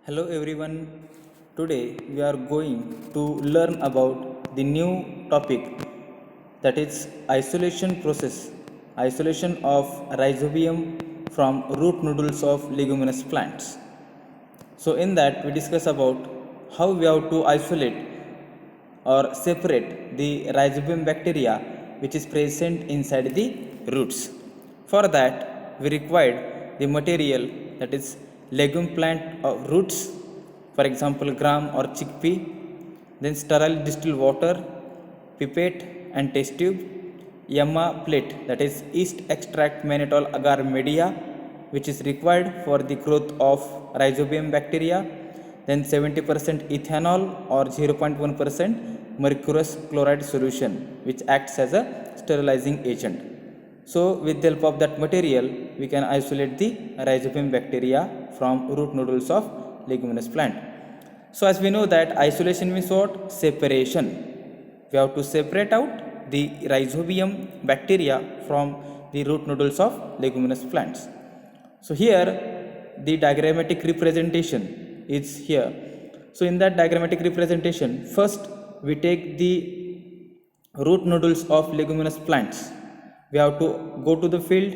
Hello everyone. Today we are going to learn about the new topic, that is isolation process. Isolation of rhizobium from root nodules of leguminous plants. So in that we discuss about how we have to isolate or separate the rhizobium bacteria which is present inside the roots. For that, we required the material, that is legume plant roots, for example gram or chickpea, then sterile distilled water, pipette and test tube, Yamma plate, that is yeast extract mannitol agar media, which is required for the growth of rhizobium bacteria, then 70% ethanol or 0.1% mercurous chloride solution, which acts as a sterilizing agent. So with the help of that material, we can isolate the rhizobium bacteria from root nodules of leguminous plant. So as we know that isolation means what? Separation. We have to separate out the rhizobium bacteria from the root nodules of leguminous plants. So here the diagrammatic representation is here. So in that diagrammatic representation, first we take the root nodules of leguminous plants. We have to go to the field,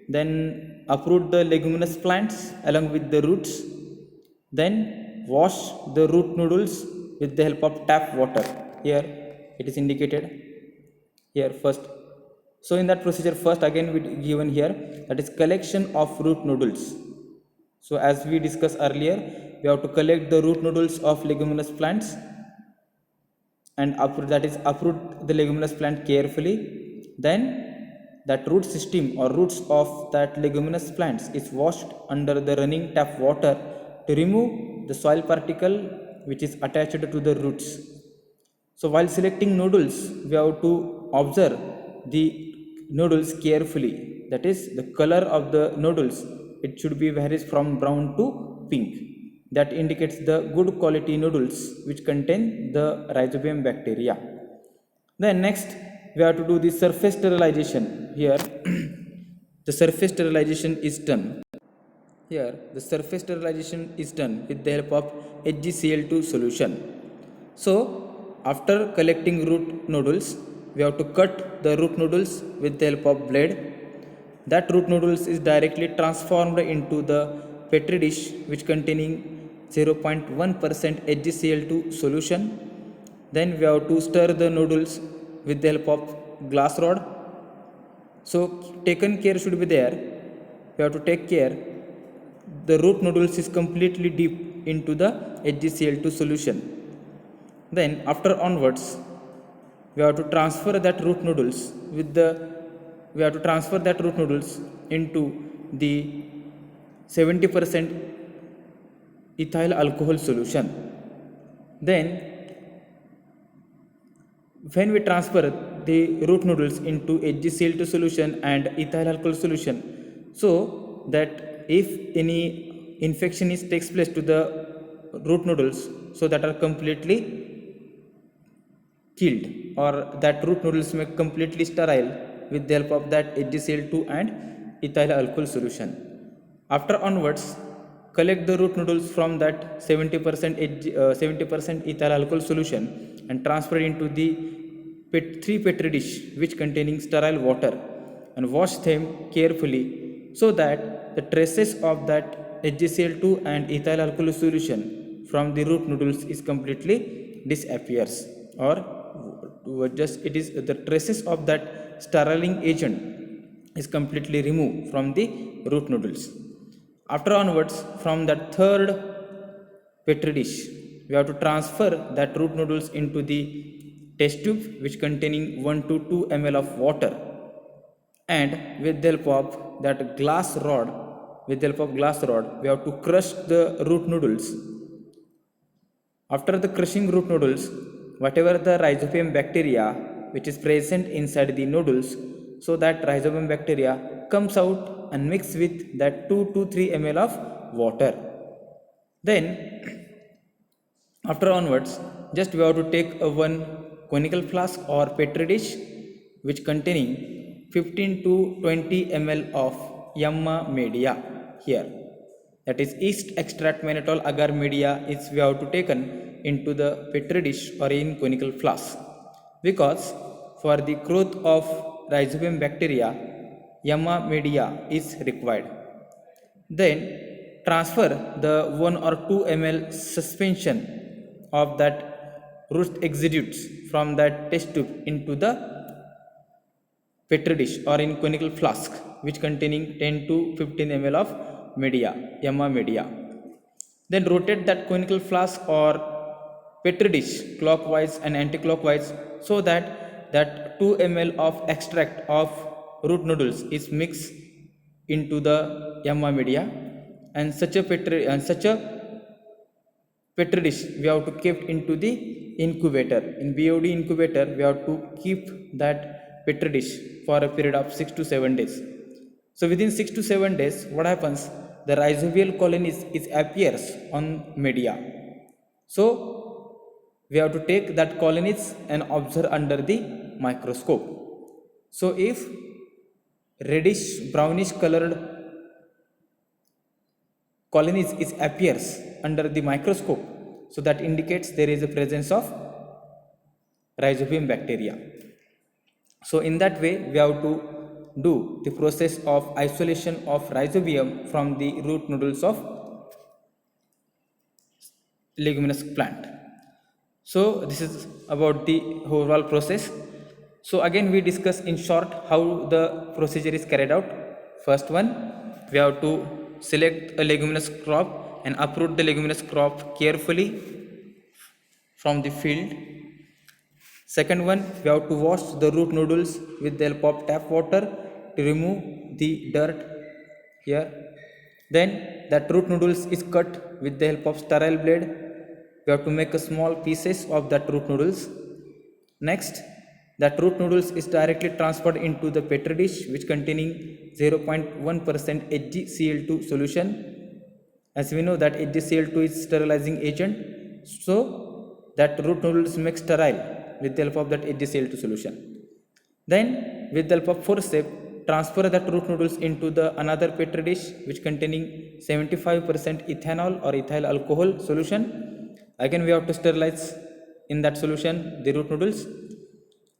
then uproot the leguminous plants along with the roots, then wash the root nodules with the help of tap water. Here it is indicated here first. So in that procedure, first again we given here, that is collection of root nodules. So as we discussed earlier, we have to collect the root nodules of leguminous plants and uproot the leguminous plant carefully. Then that root system or roots of that leguminous plants is washed under the running tap water to remove the soil particle which is attached to the roots. So while selecting nodules, we have to observe the nodules carefully. That is, the color of the nodules, it should be varies from brown to pink. That indicates the good quality nodules which contain the rhizobium bacteria. Then next we have to do the surface sterilization. Here the surface sterilization is done. Here the surface sterilization is done with the help of HgCl2 solution. So after collecting root nodules, we have to cut the root nodules with the help of blade. That root nodules is directly transformed into the petri dish which containing 0.1% HgCl2 solution. Then we have to stir the nodules with the help of glass rod. So taken care should be there. We have to take care the root nodules is completely deep into the HgCl2 solution. Then after onwards, we have to transfer that root nodules into the 70% ethyl alcohol solution. Then when we transfer the root nodules into HgCl2 solution and ethyl alcohol solution, so that if any infection takes place to the root nodules, so that are completely killed, or that root nodules may completely sterile with the help of that HgCl2 and ethyl alcohol solution. After onwards, collect the root nodules from that 70% ethyl alcohol solution and transfer into the 3 petri dish which containing sterile water, and wash them carefully so that the traces of that HgCl2 and ethyl alcohol solution from the root nodules is completely disappears, or just it is the traces of that steriling agent is completely removed from the root nodules. After onwards, from that third petri dish, we have to transfer that root nodules into the test tube which containing 1 to 2 ml of water, and with the help of that glass rod, we have to crush the root nodules. After the crushing root nodules, whatever the rhizobium bacteria which is present inside the nodules, so that rhizobium bacteria comes out and mix with that 2 to 3 ml of water. Then after onwards, just we have to take a one conical flask or petri dish which containing 15 to 20 ml of Yamma media here. that is yeast extract mannitol agar media is we have to taken into the petri dish or in conical flask, because for the growth of rhizobium bacteria yama media is required. Then transfer the 1 or 2 ml suspension of that root exudates from that test tube into the petri dish or in conical flask which containing 10 to 15 ml of media, yama media. Then rotate that conical flask or petri dish clockwise and anti-clockwise so that that 2 ml of extract of root noodles is mixed into the yama media, and such a petri dish we have to keep into the incubator. In BOD incubator we have to keep that petri dish for a period of 6 to 7 days. So within 6 to 7 days what happens, the rhizobial colonies is appears on media. So we have to take that colonies and observe under the microscope. So if reddish brownish colored colonies is appears under the microscope, so that indicates there is a presence of rhizobium bacteria. So in that way we have to do the process of isolation of rhizobium from the root noodles of leguminous plant. So this is about the overall process. So again we discuss in short how the procedure is carried out. First one, we have to select a leguminous crop and uproot the leguminous crop carefully from the field. Second one, we have to wash the root noodles with the help of tap water to remove the dirt here. Then that root noodles is cut with the help of sterile blade. We have to make a small pieces of that root noodles. Next, that root noodles is directly transferred into the petri dish which containing 0.1% HgCl2 solution. As we know that HgCl2 is sterilizing agent, so that root noodles make sterile with the help of that HgCl2 solution. Then with the help of forceps, transfer that root noodles into the another petri dish which containing 75% ethanol or ethyl alcohol solution. Again we have to sterilize in that solution the root noodles.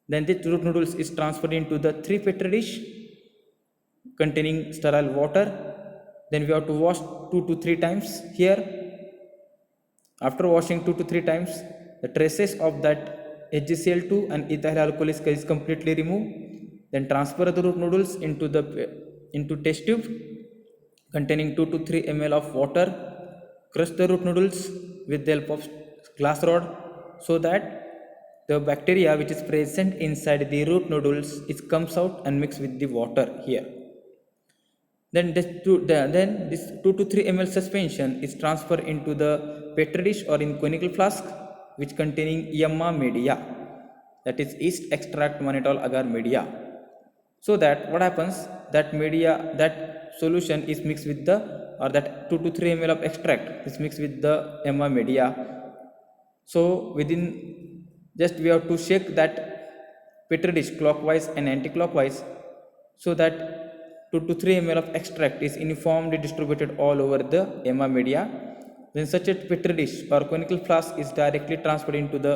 Then this root noodles is transferred into the 3 petri dish containing sterile water. Then we have to wash 2 to 3 times here. After washing 2 to 3 times, the traces of that HgCl2 and ethyl alcohol is completely removed. Then transfer the root noodles into test tube containing 2 to 3 ml of water. Crush the root noodles with the help of glass rod so that the bacteria which is present inside the root noodles it comes out and mix with the water here. Then this 2 to 3 ml suspension is transferred into the petri dish or in conical flask which containing yama media, that is yeast extract mannitol agar media. So that what happens, that media, that solution is mixed with the, or that 2 to 3 ml of extract is mixed with the yama media. So within, just we have to shake that petri dish clockwise and anti-clockwise so that 2 to 3 ml of extract is uniformly distributed all over the yama media. Then such a petri dish or conical flask is directly transferred into the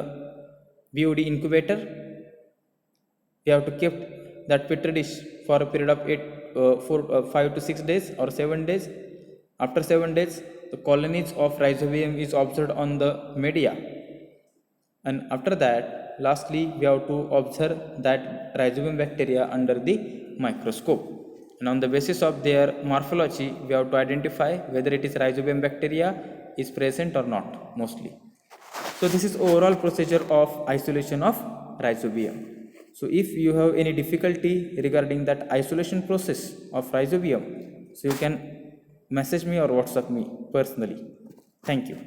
BOD incubator. We have to keep that petri dish for a period of 5 to 6 days or 7 days. After 7 days, the colonies of rhizobium is observed on the media. And after that, lastly, we have to observe that rhizobium bacteria under the microscope. And on the basis of their morphology, we have to identify whether it is rhizobium bacteria is present or not, mostly. So this is overall procedure of isolation of rhizobium. So if you have any difficulty regarding that isolation process of rhizobium, so you can message me or WhatsApp me personally. Thank you.